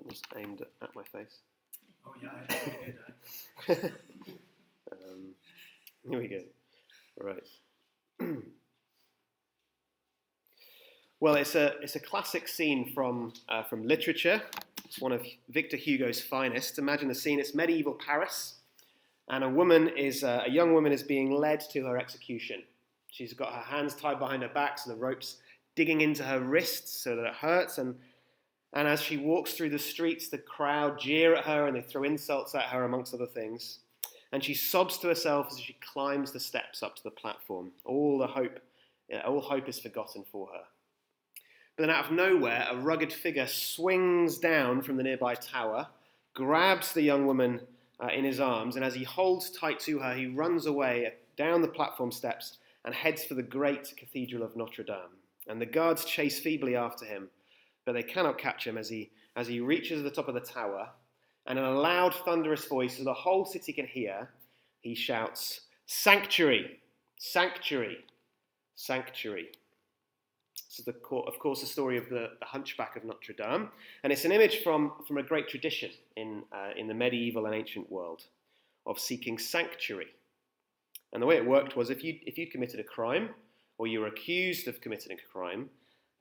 was aimed at my face. Oh yeah, I did. Here we go. Right. Well, it's a classic scene from literature. It's one of Victor Hugo's finest. Imagine the scene. It's medieval Paris, and a young woman is being led to her execution. She's got her hands tied behind her back, so the rope's digging into her wrists so that it hurts. And as she walks through the streets, the crowd jeer at her and they throw insults at her, amongst other things. And she sobs to herself as she climbs the steps up to the platform. All hope is forgotten for her. But then out of nowhere, a rugged figure swings down from the nearby tower, grabs the young woman in his arms, and as he holds tight to her, he runs away down the platform steps and heads for the great Cathedral of Notre Dame. And the guards chase feebly after him, but they cannot catch him as he reaches the top of the tower, and in a loud, thunderous voice, so the whole city can hear, he shouts, "Sanctuary! Sanctuary! Sanctuary!" This is, of course, the story of the Hunchback of Notre Dame, and it's an image from a great tradition in the medieval and ancient world of seeking sanctuary. And the way it worked was if you committed a crime, or you were accused of committing a crime,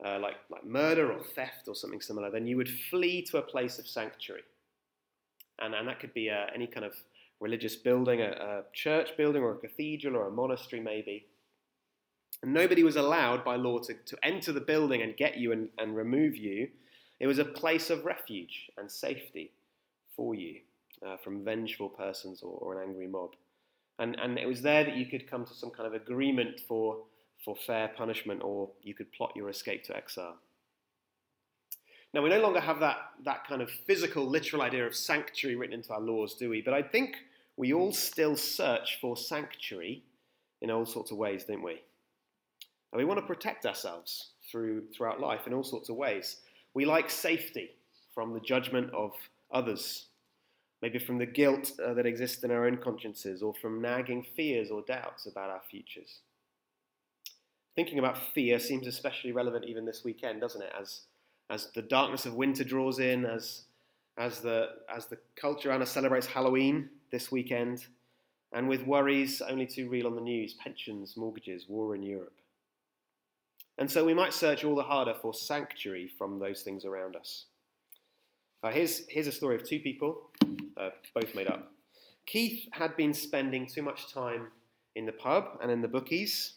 like murder or theft or something similar, then you would flee to a place of sanctuary. And that could be any kind of religious building, a church building or a cathedral or a monastery maybe. And nobody was allowed by law to enter the building and get you and remove you. It was a place of refuge and safety for you from vengeful persons or an angry mob. And it was there that you could come to some kind of agreement for fair punishment, or you could plot your escape to exile. Now, we no longer have that kind of physical, literal idea of sanctuary written into our laws, do we? But I think we all still search for sanctuary in all sorts of ways, don't we? And we want to protect ourselves throughout life in all sorts of ways. We like safety from the judgment of others, maybe from the guilt that exists in our own consciences, or from nagging fears or doubts about our futures. Thinking about fear seems especially relevant even this weekend, doesn't it? As the darkness of winter draws in, as the culture around us celebrates Halloween this weekend, and with worries only too real on the news, pensions, mortgages, war in Europe. And so we might search all the harder for sanctuary from those things around us. Here's a story of two people, both made up. Keith had been spending too much time in the pub and in the bookies,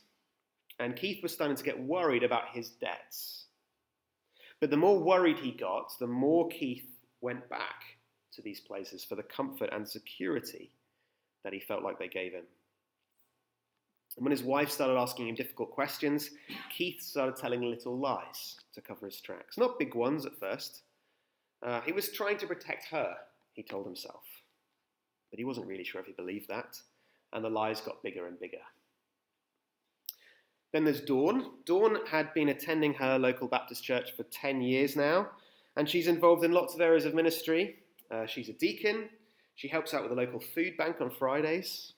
and Keith was starting to get worried about his debts. But the more worried he got, the more Keith went back to these places for the comfort and security that he felt like they gave him. And when his wife started asking him difficult questions, Keith started telling little lies to cover his tracks. Not big ones at first. He was trying to protect her, he told himself. But he wasn't really sure if he believed that, and the lies got bigger and bigger. Then there's Dawn. Dawn had been attending her local Baptist church for 10 years now, and she's involved in lots of areas of ministry. She's a deacon. She helps out with the local food bank on Fridays.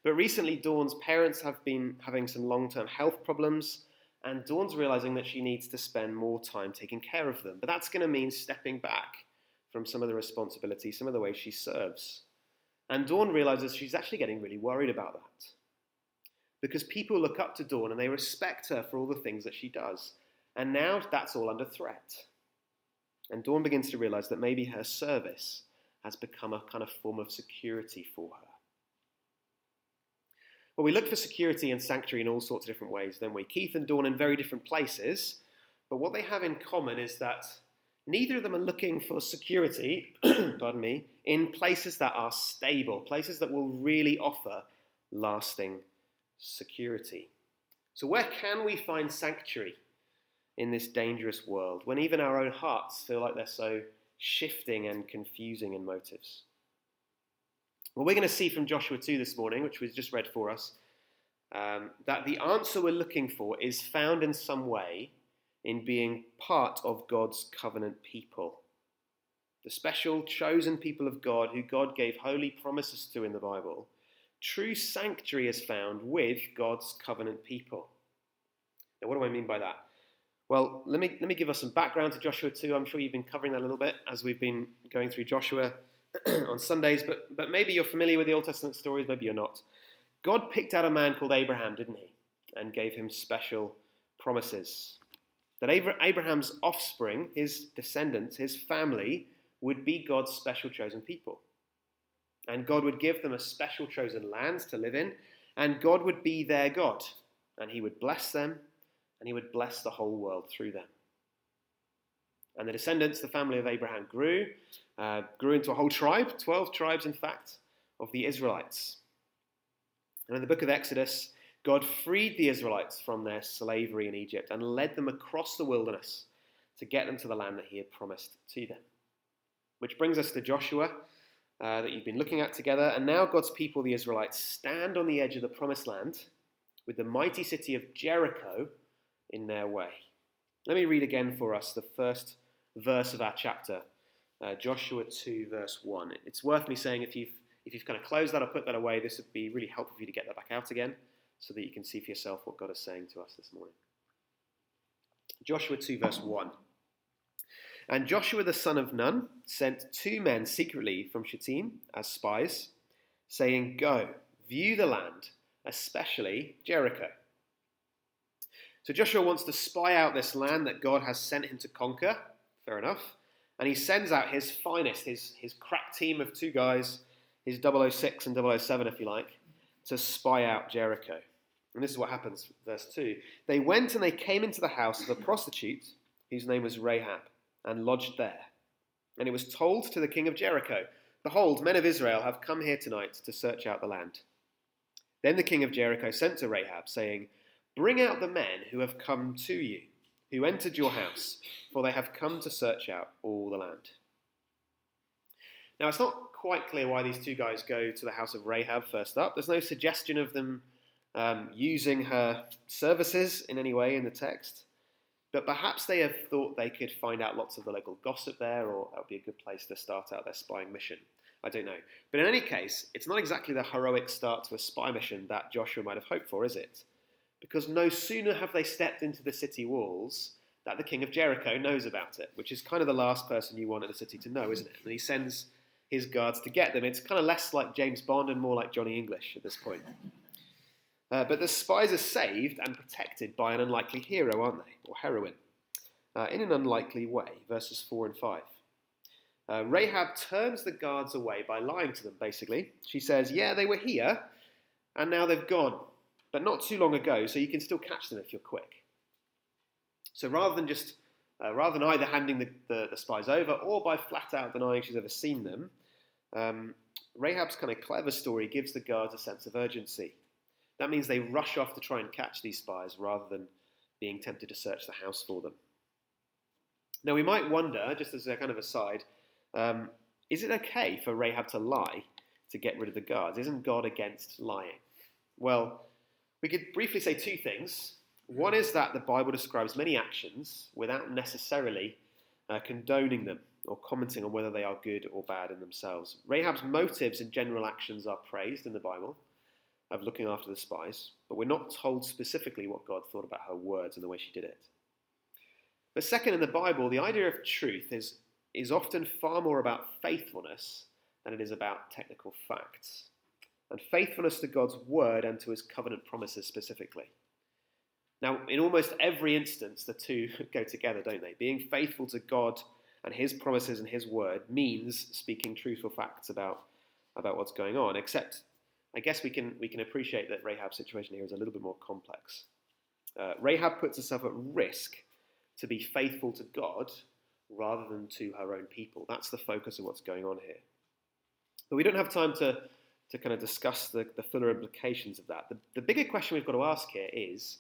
But recently, Dawn's parents have been having some long-term health problems, and Dawn's realizing that she needs to spend more time taking care of them. But that's going to mean stepping back from some of the responsibilities, some of the ways she serves. And Dawn realizes she's actually getting really worried about that. Because people look up to Dawn and they respect her for all the things that she does. And now that's all under threat. And Dawn begins to realize that maybe her service has become a kind of form of security for her. Well, we look for security and sanctuary in all sorts of different ways, don't we? Keith and Dawn in very different places, but what they have in common is that neither of them are looking for security, in places that are stable, places that will really offer lasting security. So where can we find sanctuary in this dangerous world when even our own hearts feel like they're so shifting and confusing in motives? Well, we're going to see from Joshua 2 this morning, which was just read for us, that the answer we're looking for is found in some way in being part of God's covenant people. The special chosen people of God who God gave holy promises to in the Bible. True sanctuary is found with God's covenant people. Now, what do I mean by that? Well, let me give us some background to Joshua 2. I'm sure you've been covering that a little bit as we've been going through Joshua on Sundays, but maybe you're familiar with the Old Testament stories, maybe you're not. God picked out a man called Abraham, didn't he? And gave him special promises. That Abraham's offspring, his descendants, his family, would be God's special chosen people. And God would give them a special chosen land to live in, and God would be their God, and he would bless them, and he would bless the whole world through them. And the descendants, the family of Abraham, grew into a whole tribe, 12 tribes in fact, of the Israelites. And in the book of Exodus, God freed the Israelites from their slavery in Egypt and led them across the wilderness to get them to the land that he had promised to them. Which brings us to Joshua that you've been looking at together. And now God's people, the Israelites, stand on the edge of the promised land with the mighty city of Jericho in their way. Let me read again for us the first verse of our chapter, Joshua 2 verse 1. It's worth me saying if you've kind of closed that or put that away, this would be really helpful for you to get that back out again so that you can see for yourself what God is saying to us this morning. Joshua 2 verse 1. And Joshua the son of Nun sent 2 men secretly from Shittim as spies, saying, "Go, view the land, especially Jericho." So Joshua wants to spy out this land that God has sent him to conquer, fair enough, and he sends out his finest, his crack team of 2 guys, his 006 and 007 if you like, to spy out Jericho. And this is what happens, verse 2. They went and they came into the house of a prostitute whose name was Rahab, and lodged there. And it was told to the king of Jericho, "Behold, men of Israel have come here tonight to search out the land." Then the king of Jericho sent to Rahab, saying, "Bring out the men who have come to you, who entered your house, for they have come to search out all the land." Now, it's not quite clear why these 2 guys go to the house of Rahab first up. There's no suggestion of them using her services in any way in the text. But perhaps they have thought they could find out lots of the local gossip there, or that would be a good place to start out their spying mission. I don't know. But in any case, it's not exactly the heroic start to a spy mission that Joshua might have hoped for, is it? Because no sooner have they stepped into the city walls that the king of Jericho knows about it, which is kind of the last person you want in the city to know, isn't it? And he sends his guards to get them. It's kind of less like James Bond and more like Johnny English at this point. But the spies are saved and protected by an unlikely hero, aren't they? Or heroine. In an unlikely way, verses 4 and 5. Rahab turns the guards away by lying to them, basically. She says, "Yeah, they were here, and now they've gone, but not too long ago, so you can still catch them if you're quick." So rather than either handing the spies over or by flat out denying she's ever seen them, Rahab's kind of clever story gives the guards a sense of urgency. That means they rush off to try and catch these spies rather than being tempted to search the house for them. Now we might wonder, just as a kind of aside, is it okay for Rahab to lie to get rid of the guards? Isn't God against lying? Well, we could briefly say 2 things. One is that the Bible describes many actions without necessarily condoning them or commenting on whether they are good or bad in themselves. Rahab's motives and general actions are praised in the Bible, of looking after the spies, but we're not told specifically what God thought about her words and the way she did it. But second, in the Bible, the idea of truth is often far more about faithfulness than it is about technical facts. And faithfulness to God's word and to his covenant promises specifically. Now, in almost every instance, the 2 go together, don't they? Being faithful to God and his promises and his word means speaking truthful facts about what's going on, except I guess we can appreciate that Rahab's situation here is a little bit more complex. Rahab puts herself at risk to be faithful to God rather than to her own people. That's the focus of what's going on here. But we don't have time to kind of discuss the fuller implications of that. The bigger question we've got to ask here is,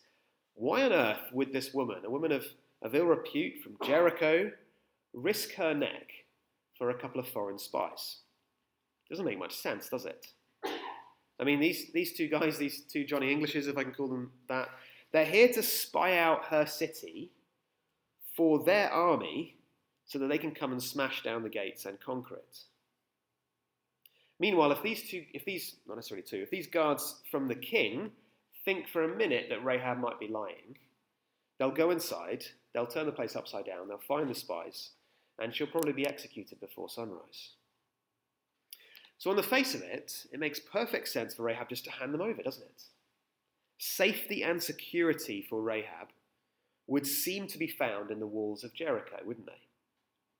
why on earth would this woman, a woman of ill repute from Jericho, risk her neck for a couple of foreign spies? Doesn't make much sense, does it? I mean, these 2 guys, these 2 Johnny Englishes, if I can call them that, they're here to spy out her city for their army so that they can come and smash down the gates and conquer it. Meanwhile, if these guards from the king think for a minute that Rahab might be lying, They'll go inside, they'll turn the place upside down, they'll find the spies, and she'll probably be executed before sunrise. So on the face of it, it makes perfect sense for Rahab just to hand them over, doesn't it? Safety and security for Rahab would seem to be found in the walls of Jericho, wouldn't they?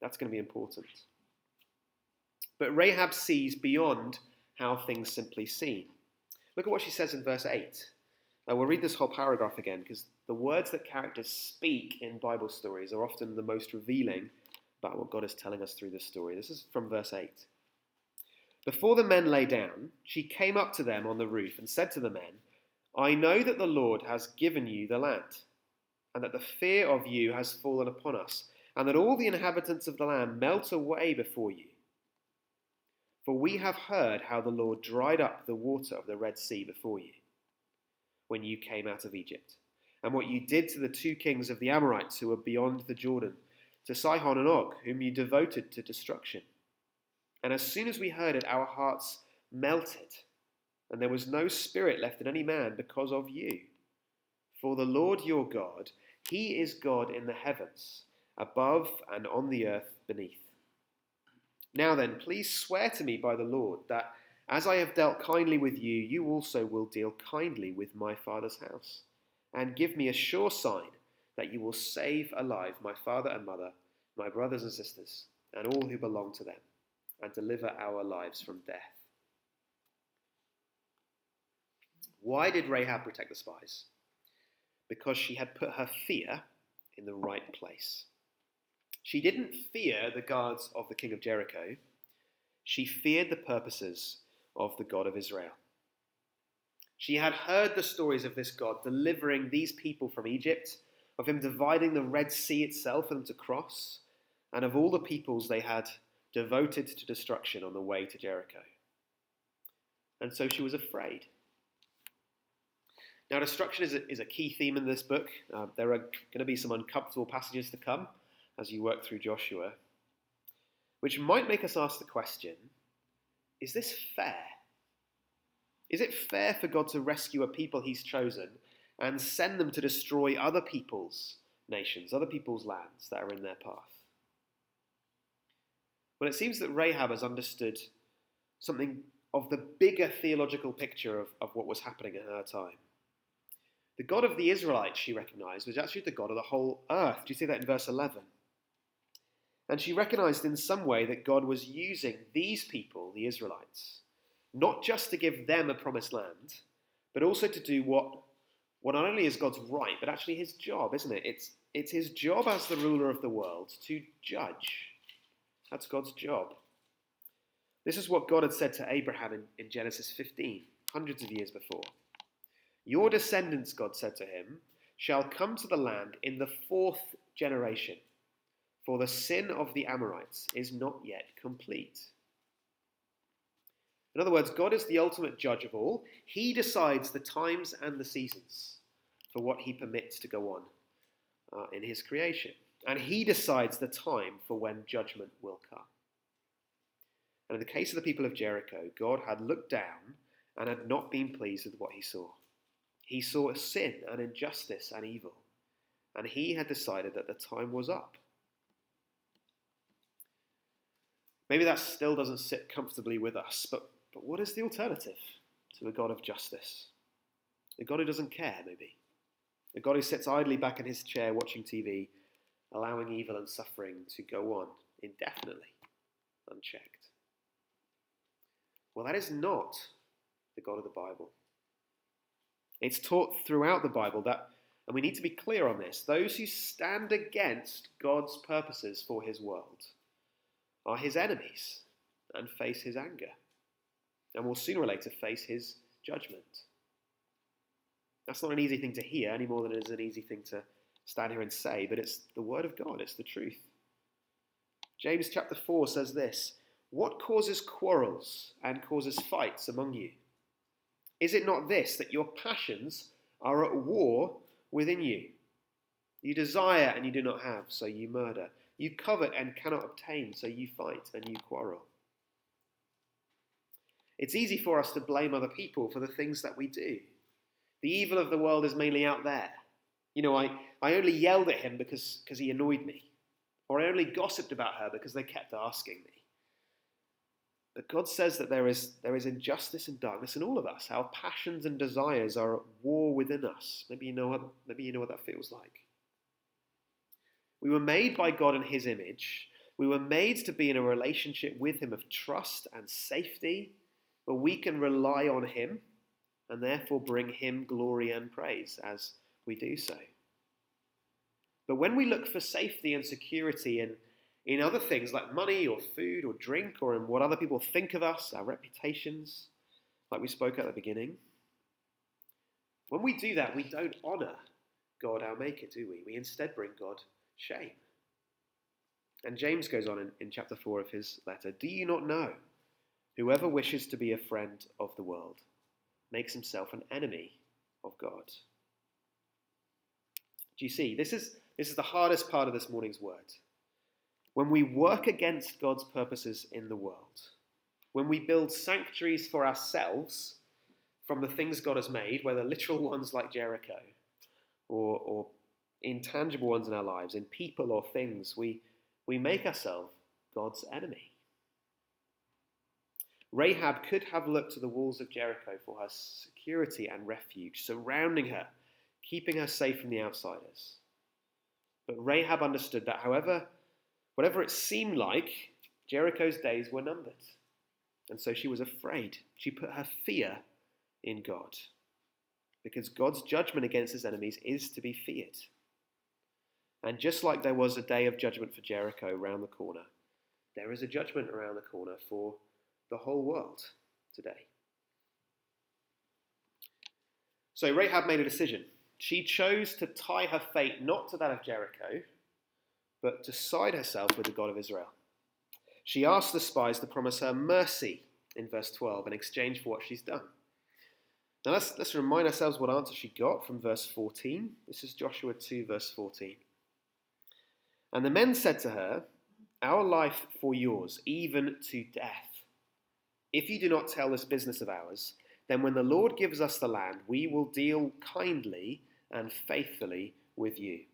That's going to be important. But Rahab sees beyond how things simply seem. Look at what she says in verse 8. We'll read this whole paragraph again because the words that characters speak in Bible stories are often the most revealing about what God is telling us through this story. This is from verse 8. Before the men lay down, she came up to them on the roof and said to the men, I know that the Lord has given you the land, and that the fear of you has fallen upon us, and that all the inhabitants of the land melt away before you. For we have heard how the Lord dried up the water of the Red Sea before you, when you came out of Egypt, and what you did to the two kings of the Amorites who were beyond the Jordan, to Sihon and Og, whom you devoted to destruction. And as soon as we heard it, our hearts melted, and there was no spirit left in any man because of you. For the Lord your God, he is God in the heavens, above and on the earth beneath. Now then, please swear to me by the Lord that as I have dealt kindly with you, you also will deal kindly with my father's house, and give me a sure sign that you will save alive my father and mother, my brothers and sisters, and all who belong to them, and deliver our lives from death. Why did Rahab protect the spies? Because she had put her fear in the right place. She didn't fear the guards of the king of Jericho. She feared the purposes of the God of Israel. She had heard the stories of this God delivering these people from Egypt, of him dividing the Red Sea itself for them to cross, and of all the peoples they had devoted to destruction on the way to Jericho. And so she was afraid. Now, destruction is a key theme in this book. There are going to be some uncomfortable passages to come as you work through Joshua, which might make us ask the question, is this fair? Is it fair for God to rescue a people he's chosen and send them to destroy other people's nations, other people's lands that are in their path? Well, it seems that Rahab has understood something of the bigger theological picture of what was happening in her time. The God of the Israelites, she recognized, was actually the God of the whole earth. Do you see that in verse 11? And she recognized in some way that God was using these people, the Israelites, not just to give them a promised land, but also to do what not only is God's right, but actually his job, isn't it? It's his job as the ruler of the world to judge. That's God's job. This is what God had said to Abraham in Genesis 15, hundreds of years before. Your descendants, God said to him, shall come to the land in the 4th generation, for the sin of the Amorites is not yet complete. In other words, God is the ultimate judge of all. He decides the times and the seasons for what he permits to go on in his creation. And he decides the time for when judgment will come. And in the case of the people of Jericho, God had looked down and had not been pleased with what he saw. He saw sin and injustice and evil, and he had decided that the time was up. Maybe that still doesn't sit comfortably with us, but what is the alternative to a God of justice? A God who doesn't care, maybe. A God who sits idly back in his chair watching TV, allowing evil and suffering to go on indefinitely, unchecked. Well, that is not the God of the Bible. It's taught throughout the Bible that, and we need to be clear on this, those who stand against God's purposes for his world are his enemies and face his anger, and will sooner or later face his judgment. That's not an easy thing to hear any more than it is an easy thing to stand here and say, but it's the word of God, it's the truth. James chapter 4 says this, what causes quarrels and causes fights among you? Is it not this, that your passions are at war within you? You desire and you do not have, so you murder. You covet and cannot obtain, so you fight and you quarrel. It's easy for us to blame other people for the things that we do. The evil of the world is mainly out there. I only yelled at him because he annoyed me. Or I only gossiped about her because they kept asking me. But God says that there is injustice and darkness in all of us. Our passions and desires are at war within us. Maybe you know what that feels like. We were made by God in his image. We were made to be in a relationship with him of trust and safety, where we can rely on him and therefore bring him glory and praise as we do so. But when we look for safety and security in other things like money or food or drink, or in what other people think of us, our reputations, like we spoke at the beginning, when we do that, we don't honour God, our Maker, do we? We instead bring God shame. And James goes on in chapter 4 of his letter, "Do you not know? Whoever wishes to be a friend of the world makes himself an enemy of God." Do you see? This is the hardest part of this morning's word. When we work against God's purposes in the world, when we build sanctuaries for ourselves from the things God has made, whether literal ones like Jericho or intangible ones in our lives, in people or things, we make ourselves God's enemy. Rahab could have looked to the walls of Jericho for her security and refuge, surrounding her, keeping her safe from the outsiders. But Rahab understood that whatever it seemed like, Jericho's days were numbered. And so she was afraid. She put her fear in God, because God's judgment against his enemies is to be feared. And just like there was a day of judgment for Jericho around the corner, there is a judgment around the corner for the whole world today. So Rahab made a decision. She chose to tie her fate not to that of Jericho, but to side herself with the God of Israel. She asked the spies to promise her mercy in verse 12 in exchange for what she's done. Now let's remind ourselves what answer she got from verse 14. This is Joshua 2, verse 14. "And the men said to her, 'Our life for yours, even to death. If you do not tell this business of ours, then when the Lord gives us the land, we will deal kindly and faithfully with you.'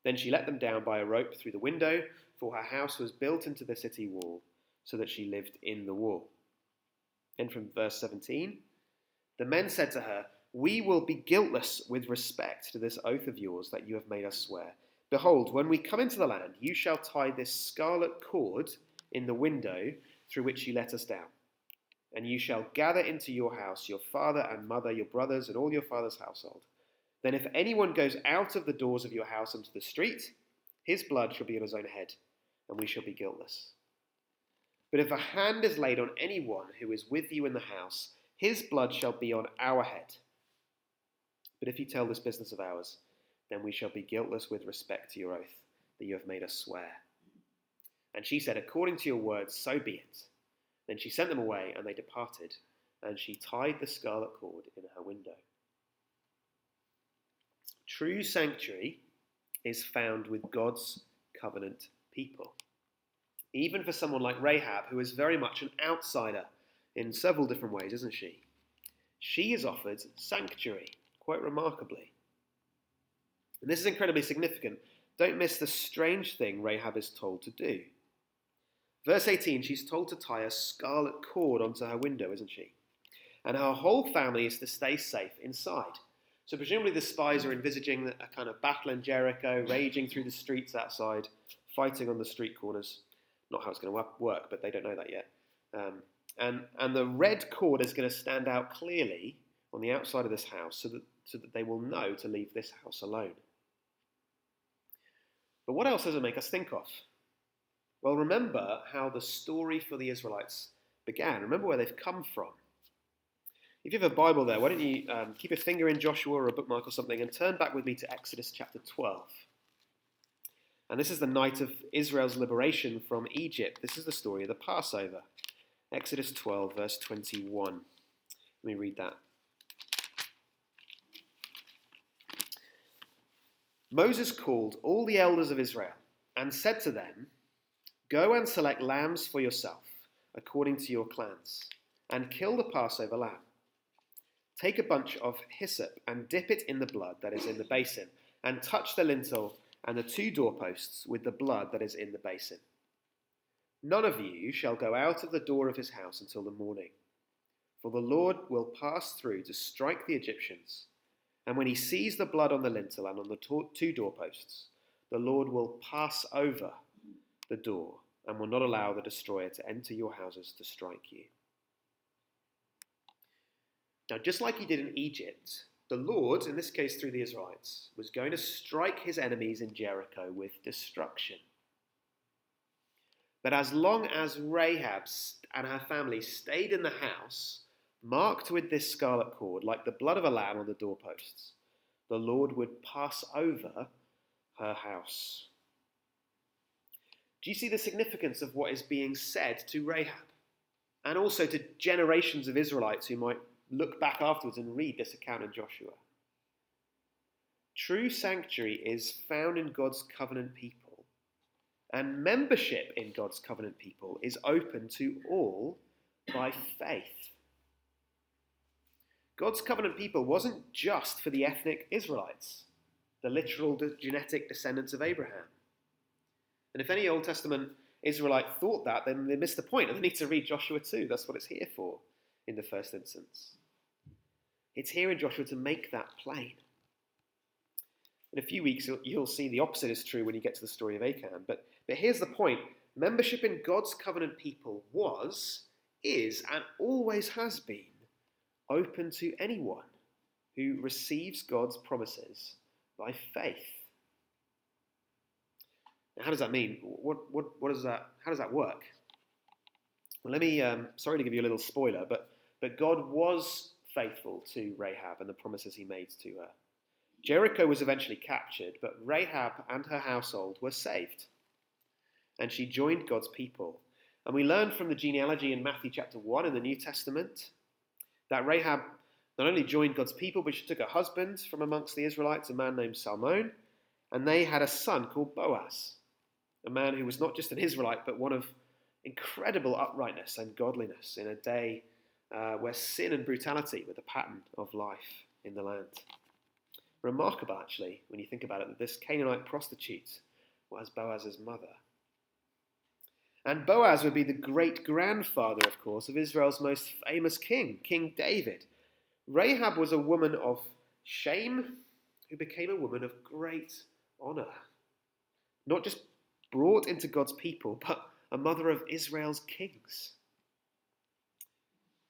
Then she let them down by a rope through the window, for her house was built into the city wall, so that she lived in the wall." And from verse 17, "The men said to her, 'We will be guiltless with respect to this oath of yours that you have made us swear. Behold, when we come into the land, you shall tie this scarlet cord in the window through which you let us down. And you shall gather into your house your father and mother, your brothers, and all your father's household. Then if anyone goes out of the doors of your house into the street, his blood shall be on his own head, and we shall be guiltless. But if a hand is laid on anyone who is with you in the house, his blood shall be on our head. But if you tell this business of ours, then we shall be guiltless with respect to your oath that you have made us swear.' And she said, 'According to your words, so be it.' Then she sent them away, and they departed, and she tied the scarlet cord in her window." True sanctuary is found with God's covenant people. Even for someone like Rahab, who is very much an outsider in several different ways, isn't she? She is offered sanctuary, quite remarkably. And this is incredibly significant. Don't miss the strange thing Rahab is told to do. Verse 18, she's told to tie a scarlet cord onto her window, isn't she? And her whole family is to stay safe inside. So presumably the spies are envisaging a kind of battle in Jericho, raging through the streets outside, fighting on the street corners. Not how it's going to work, but they don't know that yet. And the red cord is going to stand out clearly on the outside of this house so that they will know to leave this house alone. But what else does it make us think of? Well, remember how the story for the Israelites began. Remember where they've come from. If you have a Bible there, why don't you keep a finger in Joshua or a bookmark or something and turn back with me to Exodus chapter 12. And this is the night of Israel's liberation from Egypt. This is the story of the Passover. Exodus 12, verse 21. Let me read that. Moses called all the elders of Israel and said to them, "Go and select lambs for yourself, according to your clans, and kill the Passover lamb. Take a bunch of hyssop and dip it in the blood that is in the basin, and touch the lintel and the 2 doorposts with the blood that is in the basin. None of you shall go out of the door of his house until the morning, for the Lord will pass through to strike the Egyptians, and when he sees the blood on the lintel and on the 2 doorposts, the Lord will pass over the door and will not allow the destroyer to enter your houses to strike you. Now, just like he did in Egypt, the Lord, in this case through the Israelites, was going to strike his enemies in Jericho with destruction. But as long as Rahab and her family stayed in the house, marked with this scarlet cord, like the blood of a lamb on the doorposts, the Lord would pass over her house. Do you see the significance of what is being said to Rahab? And also to generations of Israelites who might look back afterwards and read this account in Joshua. True sanctuary is found in God's covenant people, and membership in God's covenant people is open to all by faith. God's covenant people wasn't just for the ethnic Israelites, the literal genetic descendants of Abraham. And if any Old Testament Israelite thought that, then they missed the point, and they need to read Joshua 2. That's what it's here for in the first instance. It's here in Joshua to make that plain. In a few weeks, you'll see the opposite is true when you get to the story of Achan. But here's the point. Membership in God's covenant people was, is, and always has been open to anyone who receives God's promises by faith. Now, how does that mean? What does that? How does that work? Well, let me. Sorry to give you a little spoiler, but God was faithful to Rahab and the promises he made to her. Jericho was eventually captured, but Rahab and her household were saved, and she joined God's people. And we learn from the genealogy in Matthew chapter 1 in the New Testament that Rahab not only joined God's people, but she took a husband from amongst the Israelites, a man named Salmon, and they had a son called Boaz, a man who was not just an Israelite, but one of incredible uprightness and godliness in a day where sin and brutality were the pattern of life in the land. Remarkable, actually, when you think about it, that this Canaanite prostitute was Boaz's mother. And Boaz would be the great-grandfather, of course, of Israel's most famous king, King David. Rahab was a woman of shame who became a woman of great honor. Not just brought into God's people, but a mother of Israel's kings.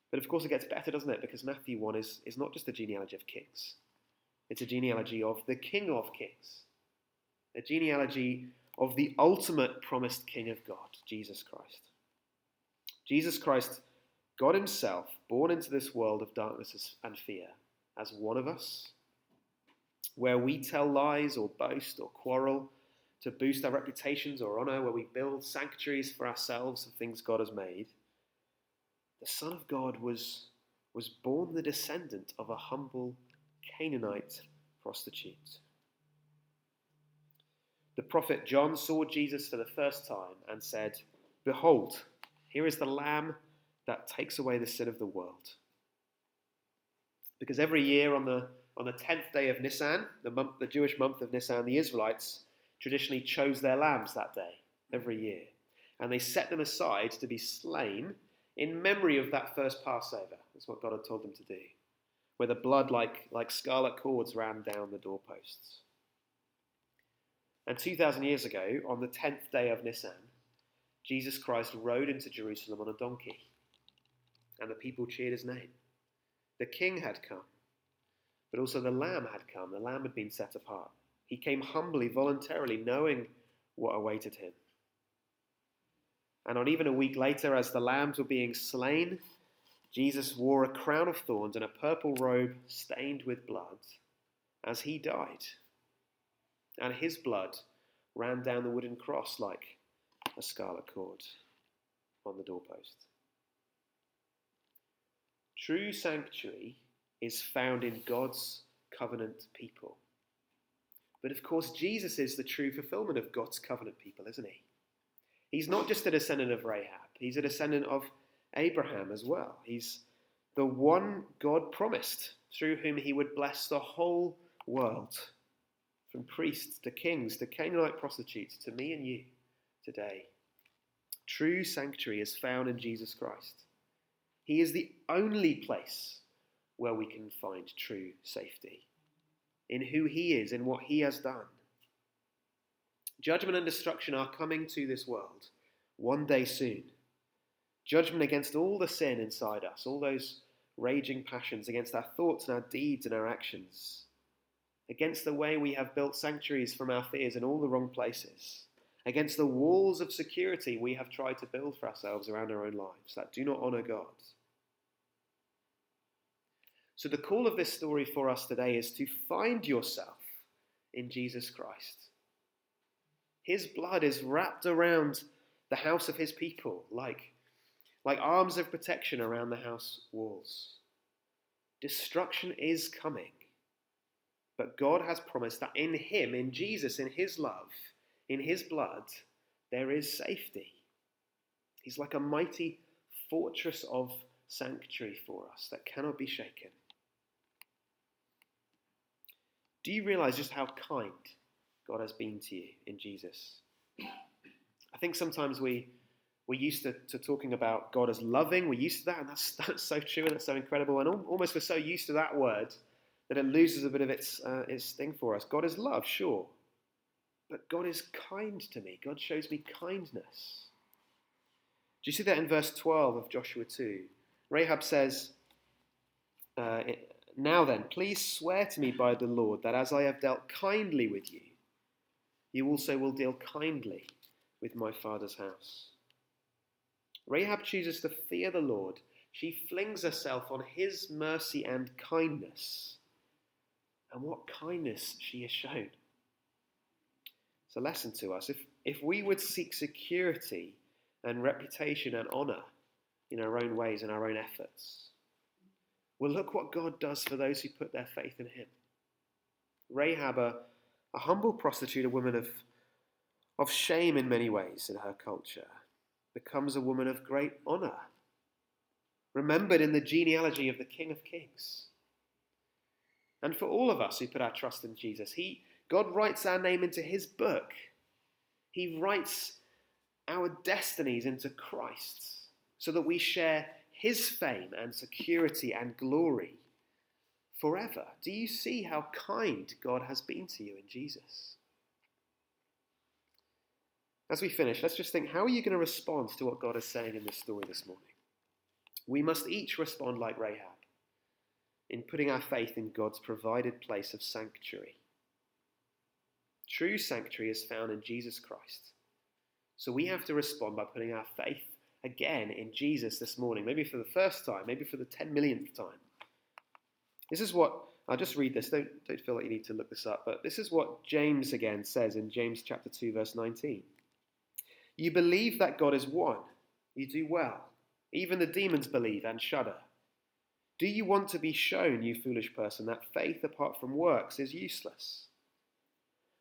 But of course it gets better, doesn't it? Because Matthew 1 is not just a genealogy of kings. It's a genealogy of the King of Kings. A genealogy of the ultimate promised King of God, Jesus Christ. Jesus Christ, God himself, born into this world of darkness and fear, as one of us, where we tell lies or boast or quarrel to boost our reputations or honor, where we build sanctuaries for ourselves of things God has made. The Son of God was born the descendant of a humble Canaanite prostitute. The prophet John saw Jesus for the first time and said, "Behold, here is the Lamb that takes away the sin of the world." Because every year on the 10th day of Nisan, the Jewish month of Nisan, the Israelites traditionally chose their lambs that day, every year. And they set them aside to be slain in memory of that first Passover. That's what God had told them to do, where the blood like scarlet cords ran down the doorposts. And 2,000 years ago, on the 10th day of Nisan, Jesus Christ rode into Jerusalem on a donkey, and the people cheered his name. The king had come, but also the lamb had come. The lamb had been set apart. He came humbly, voluntarily, knowing what awaited him. And on even a week later, as the lambs were being slain, Jesus wore a crown of thorns and a purple robe stained with blood as he died. And his blood ran down the wooden cross like a scarlet cord on the doorpost. True sanctuary is found in God's covenant people. But of course, Jesus is the true fulfillment of God's covenant people, isn't he? He's not just a descendant of Rahab. He's a descendant of Abraham as well. He's the one God promised through whom he would bless the whole world, from priests to kings to Canaanite prostitutes to me and you today. True sanctuary is found in Jesus Christ. He is the only place where we can find true safety, in who he is, in what he has done. Judgment and destruction are coming to this world one day soon. Judgment against all the sin inside us, all those raging passions, against our thoughts and our deeds and our actions, against the way we have built sanctuaries from our fears in all the wrong places, against the walls of security we have tried to build for ourselves around our own lives that do not honour God. So the call of this story for us today is to find yourself in Jesus Christ. His blood is wrapped around the house of his people like arms of protection around the house walls. Destruction is coming, but God has promised that in him, in Jesus, in his love, in his blood, there is safety. He's like a mighty fortress of sanctuary for us that cannot be shaken. Do you realize just how kind God has been to you in Jesus? I think sometimes we're used to talking about God as loving. We're used to that, and that's so true and it's so incredible. And almost we're so used to that word that it loses a bit of its sting for us. God is love, sure. But God is kind to me. God shows me kindness. Do you see that in verse 12 of Joshua 2? Rahab says, now then, please swear to me by the Lord that as I have dealt kindly with you, you also will deal kindly with my father's house. Rahab chooses to fear the Lord. She flings herself on his mercy and kindness. And what kindness she has shown. It's a lesson to us. If we would seek security and reputation and honour in our own ways and our own efforts, well, look what God does for those who put their faith in him. Rahab, a humble prostitute, a woman of shame in many ways in her culture, becomes a woman of great honour, remembered in the genealogy of the King of Kings. And for all of us who put our trust in Jesus, God writes our name into his book. He writes our destinies into Christ so that we share his fame and security and glory forever. Do you see how kind God has been to you in Jesus? As we finish, let's just think, how are you going to respond to what God is saying in this story this morning? We must each respond like Rahab in putting our faith in God's provided place of sanctuary. True sanctuary is found in Jesus Christ. So we have to respond by putting our faith again in Jesus this morning, maybe for the first time, maybe for the 10 millionth time. This is what, I'll just read this, don't feel like you need to look this up, but this is what James again says in James chapter 2 verse 19. You believe that God is one, you do well. Even the demons believe and shudder. Do you want to be shown, you foolish person, that faith apart from works is useless?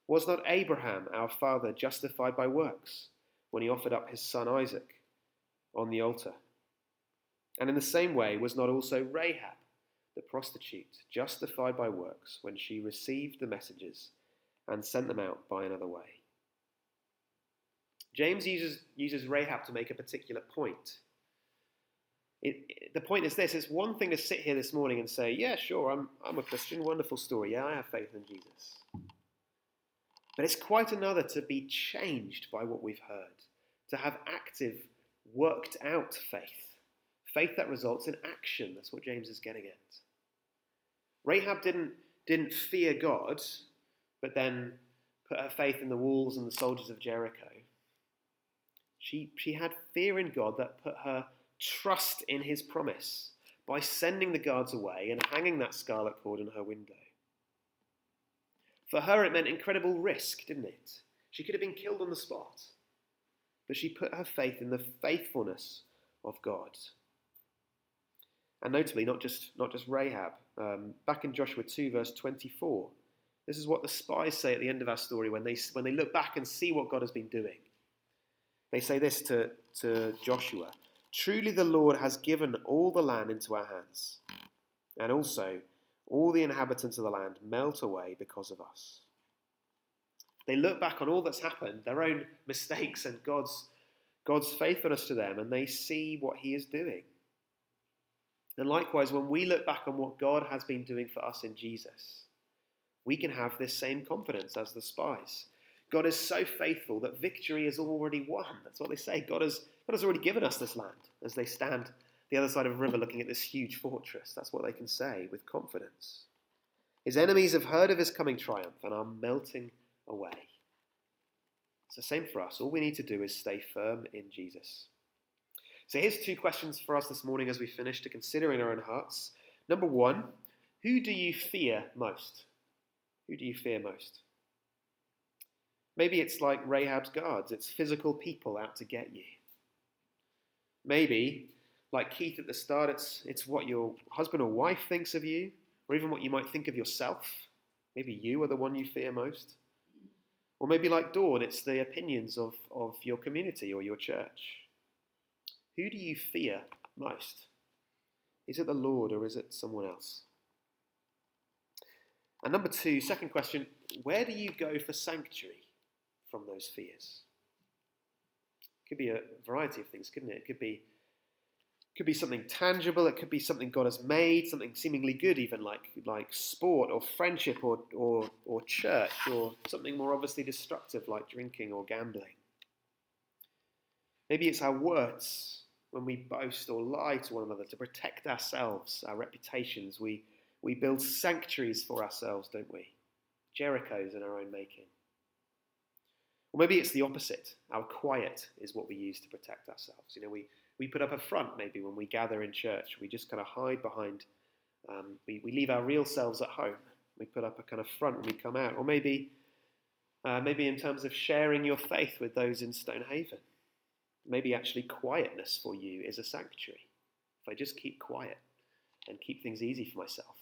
Was not Abraham, our father, justified by works when he offered up his son Isaac on the altar? And in the same way, was not also Rahab, the prostitute, justified by works when she received the messengers and sent them out by another way? James uses Rahab to make a particular point. The point is this: it's one thing to sit here this morning and say, yeah, sure, I'm a Christian, wonderful story, yeah, I have faith in Jesus. But it's quite another to be changed by what we've heard, to have active, worked out faith that results in action. That's what James is getting at. Rahab didn't fear God, but then put her faith in the walls and the soldiers of Jericho. She had fear in God that put her trust in his promise by sending the guards away and hanging that scarlet cord in her window. For her, it meant incredible risk, didn't it? She could have been killed on the spot. But she put her faith in the faithfulness of God. And notably, not just Rahab. Back in Joshua 2, verse 24, this is what the spies say at the end of our story when they look back and see what God has been doing. They say this to Joshua: truly the Lord has given all the land into our hands, and also All the inhabitants of the land melt away because of us. They look back on all that's happened, their own mistakes and God's faithfulness to them, and they see what he is doing. And likewise, when we look back on what God has been doing for us in Jesus, we can have this same confidence as the spies. God is so faithful that victory is already won. That's what they say. God has already given us this land as they stand the other side of the river looking at this huge fortress. That's what they can say with confidence. His enemies have heard of his coming triumph and are melting away. It's the same for us. All we need to do is stay firm in Jesus. So here's 2 questions for us this morning as we finish to consider in our own hearts. Number 1, who do you fear most? Who do you fear most? Maybe it's like Rahab's guards. It's physical people out to get you. Maybe, like Keith at the start, it's what your husband or wife thinks of you, or even what you might think of yourself. Maybe you are the one you fear most. Or maybe like Dawn, it's the opinions of your community or your church. Who do you fear most? Is it the Lord or is it someone else? And number 2, second question, where do you go for sanctuary from those fears? It could be a variety of things, couldn't it? It could be something tangible, it could be something God has made, something seemingly good, even like sport or friendship or church, or something more obviously destructive like drinking or gambling. Maybe it's our words when we boast or lie to one another to protect ourselves, our reputations. We build sanctuaries for ourselves, don't we? Jerichos in our own making. Or maybe it's the opposite. Our quiet is what we use to protect ourselves. We put up a front maybe when we gather in church. We just kind of hide behind, we leave our real selves at home. We put up a kind of front when we come out. Or maybe in terms of sharing your faith with those in Stonehaven. Maybe actually quietness for you is a sanctuary. If I just keep quiet and keep things easy for myself,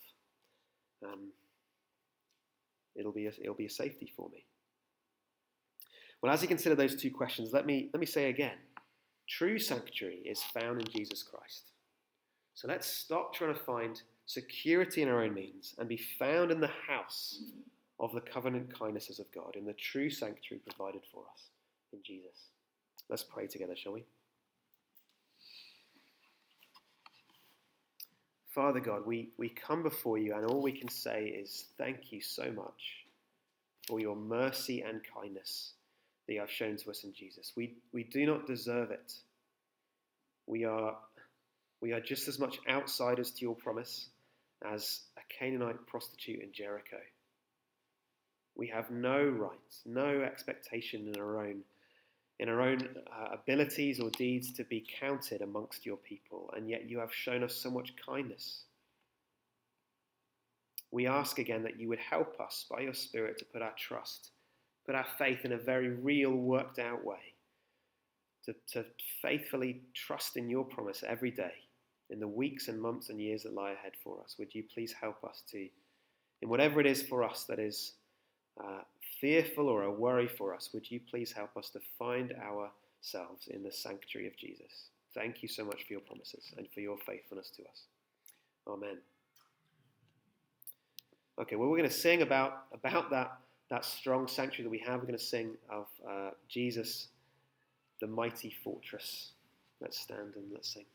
it'll be a safety for me. Well, as you consider those 2 questions, let me say again, true sanctuary is found in Jesus Christ. So let's stop trying to find security in our own means and be found in the house of the covenant kindnesses of God, in the true sanctuary provided for us in Jesus. Let's pray together, shall we? Father God, we come before you, and all we can say is thank you so much for your mercy and kindness that you have shown to us in Jesus. We do not deserve it. We are just as much outsiders to your promise as a Canaanite prostitute in Jericho. We have no rights, no expectation in our own abilities or deeds to be counted amongst your people, and yet you have shown us so much kindness. We ask again that you would help us by your Spirit to put our faith in a very real, worked out way, to faithfully trust in your promise every day, in the weeks and months and years that lie ahead for us. Would you please help us to, in whatever it is for us that is fearful or a worry for us, would you please help us to find ourselves in the sanctuary of Jesus? Thank you so much for your promises and for your faithfulness to us. Amen. Okay, well, we're going to sing about that strong sanctuary that we have. We're going to sing of Jesus, the mighty fortress. Let's stand and let's sing.